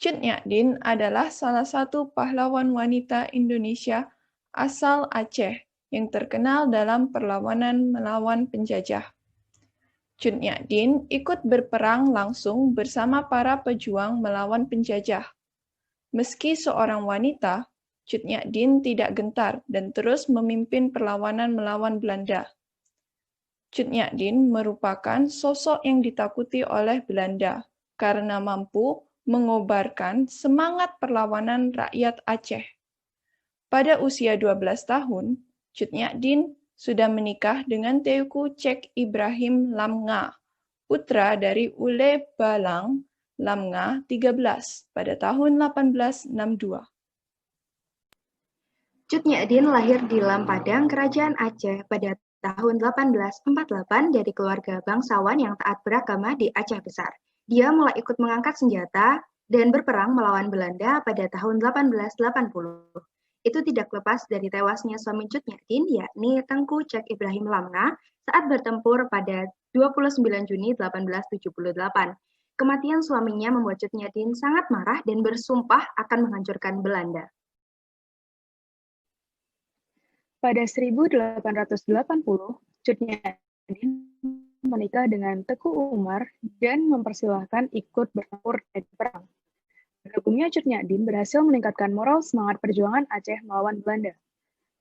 Cut Nyak adalah salah satu pahlawan wanita Indonesia asal Aceh yang terkenal dalam perlawanan melawan penjajah. Cut Nyak ikut berperang langsung bersama para pejuang melawan penjajah. Meski seorang wanita, Cut Nyak tidak gentar dan terus memimpin perlawanan melawan Belanda. Cut Nyak merupakan sosok yang ditakuti oleh Belanda karena mampu mengobarkan semangat perlawanan rakyat Aceh. Pada usia 12 tahun, Cut Nyak sudah menikah dengan Teuku Cek Ibrahim Lamnga, putra dari Ule Balang Lamnga 13 pada tahun 1862. Cut Nyak lahir di Lampadang, Kerajaan Aceh pada tahun 1848 dari keluarga bangsawan yang taat beragama di Aceh Besar. Dia mulai ikut mengangkat senjata dan berperang melawan Belanda pada tahun 1880. Itu tidak lepas dari tewasnya suami Cut Nyak yakni Tengku Cek Ibrahim Lamnga saat bertempur pada 29 Juni 1878. Kematian suaminya membuat Cut Nyak sangat marah dan bersumpah akan menghancurkan Belanda. Pada 1880, Cut Nyak menikah dengan Teku Umar dan mempersilahkan ikut bertempur di perang. Bergabungnya Cut Nyak berhasil meningkatkan moral semangat perjuangan Aceh melawan Belanda.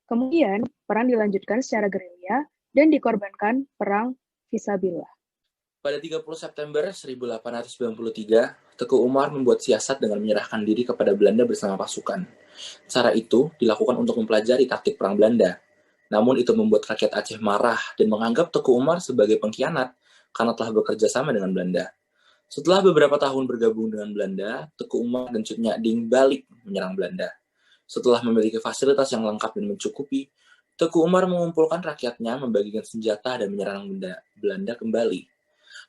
Kemudian, perang dilanjutkan secara gerilya dan dikorbankan perang Fisabilillah. Pada 30 September 1893, Teku Umar membuat siasat dengan menyerahkan diri kepada Belanda bersama pasukan. Cara itu dilakukan untuk mempelajari taktik perang Belanda. Namun itu membuat rakyat Aceh marah dan menganggap Teku Umar sebagai pengkhianat karena telah bekerja sama dengan Belanda. Setelah beberapa tahun bergabung dengan Belanda, Teku Umar dan Cut Nyak balik menyerang Belanda. Setelah memiliki fasilitas yang lengkap dan mencukupi, Teku Umar mengumpulkan rakyatnya, membagikan senjata dan menyerang Belanda kembali.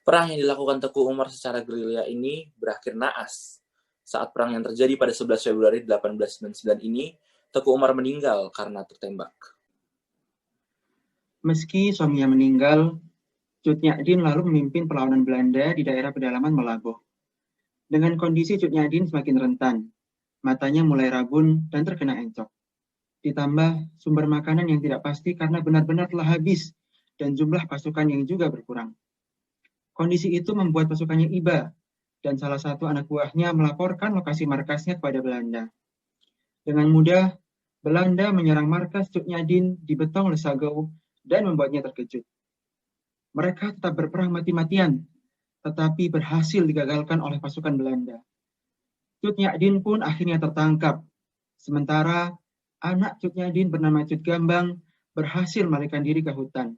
Perang yang dilakukan Teku Umar secara gerilya ini berakhir naas. Saat perang yang terjadi pada 11 Februari 1899 ini, Teku Umar meninggal karena tertembak. Meski suaminya meninggal, Cut Nyak lalu memimpin perlawanan Belanda di daerah pedalaman Melaboh. Dengan kondisi Cut Nyak semakin rentan, matanya mulai rabun dan terkena encok. Ditambah sumber makanan yang tidak pasti karena benar-benar telah habis dan jumlah pasukan yang juga berkurang. Kondisi itu membuat pasukannya iba dan salah satu anak buahnya melaporkan lokasi markasnya kepada Belanda. Dengan mudah, Belanda menyerang markas Cut Nyak di Betong Lesagau dan membuatnya terkejut. Mereka tetap berperang mati-matian, tetapi berhasil digagalkan oleh pasukan Belanda. Cut Nyak pun akhirnya tertangkap, sementara anak Cut Nyak bernama Cut Gambang berhasil melarikan diri ke hutan.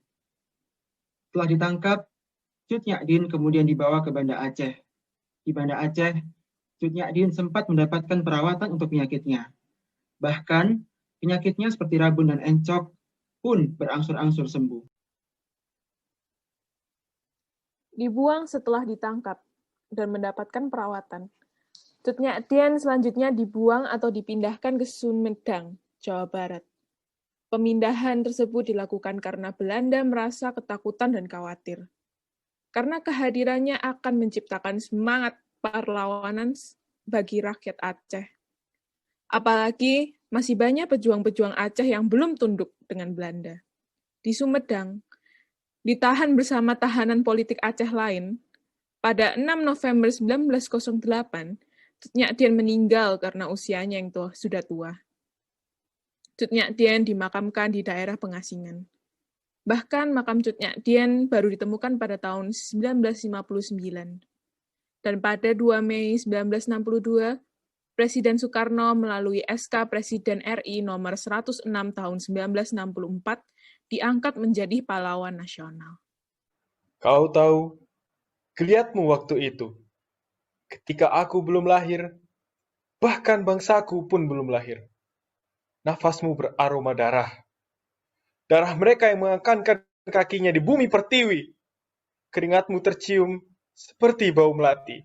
Setelah ditangkap, Cut Nyak kemudian dibawa ke Banda Aceh. Di Banda Aceh, Cut Nyak sempat mendapatkan perawatan untuk penyakitnya. Bahkan, penyakitnya seperti rabun dan encok pun berangsur-angsur sembuh. Dibuang setelah ditangkap dan mendapatkan perawatan. Cut Nyak selanjutnya dibuang atau dipindahkan ke Sumedang, Jawa Barat. Pemindahan tersebut dilakukan karena Belanda merasa ketakutan dan khawatir. Karena kehadirannya akan menciptakan semangat perlawanan bagi rakyat Aceh. Apalagi masih banyak pejuang-pejuang Aceh yang belum tunduk dengan Belanda. Di Sumedang, ditahan bersama tahanan politik Aceh lain, pada 6 November 1908, Cut Nyak meninggal karena usianya yang sudah tua. Cut Nyak dimakamkan di daerah pengasingan. Bahkan makam Cut Nyak baru ditemukan pada tahun 1959. Dan pada 2 Mei 1962, Presiden Soekarno melalui SK Presiden RI nomor 106 tahun 1964 diangkat menjadi pahlawan nasional. Kau tahu, geliatmu waktu itu, ketika aku belum lahir, bahkan bangsaku pun belum lahir. Nafasmu beraroma darah. Darah mereka yang mengangkatkan kakinya di bumi pertiwi. Keringatmu tercium seperti bau melati.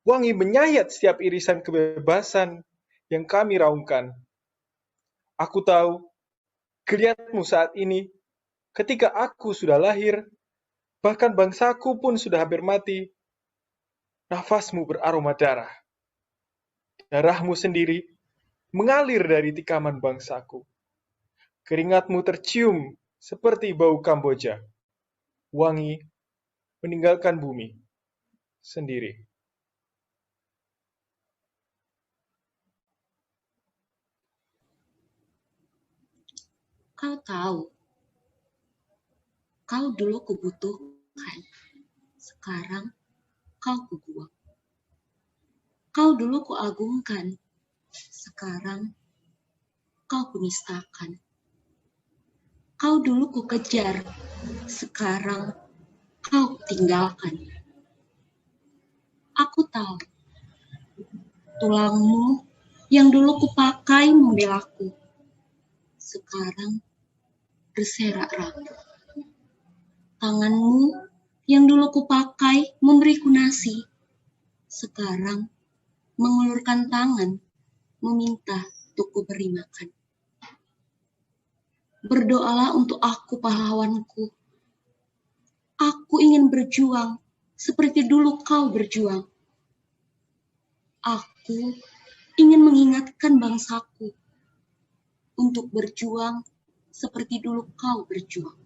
Wangi menyayat setiap irisan kebebasan yang kami raungkan. Aku tahu, geliatmu saat ini, ketika aku sudah lahir, bahkan bangsaku pun sudah hampir mati. Nafasmu beraroma darah. Darahmu sendiri mengalir dari tikaman bangsaku. Keringatmu tercium seperti bau Kamboja. Wangi meninggalkan bumi sendiri. Kau tahu, kau dulu kubutuhkan, sekarang kau kubuang. Kau dulu kuagungkan, sekarang kau kunistakan. Kau dulu kukejar, sekarang kau tinggalkan. Aku tahu, tulangmu yang dulu kupakai membelaku, sekarang berserak rapuh. Tanganmu yang dulu kupakai memberiku nasi, sekarang mengulurkan tangan meminta untuk kuberi makan. Berdoalah untuk aku, pahlawanku. Aku ingin berjuang seperti dulu kau berjuang. Aku ingin mengingatkan bangsaku untuk berjuang seperti dulu kau berjuang.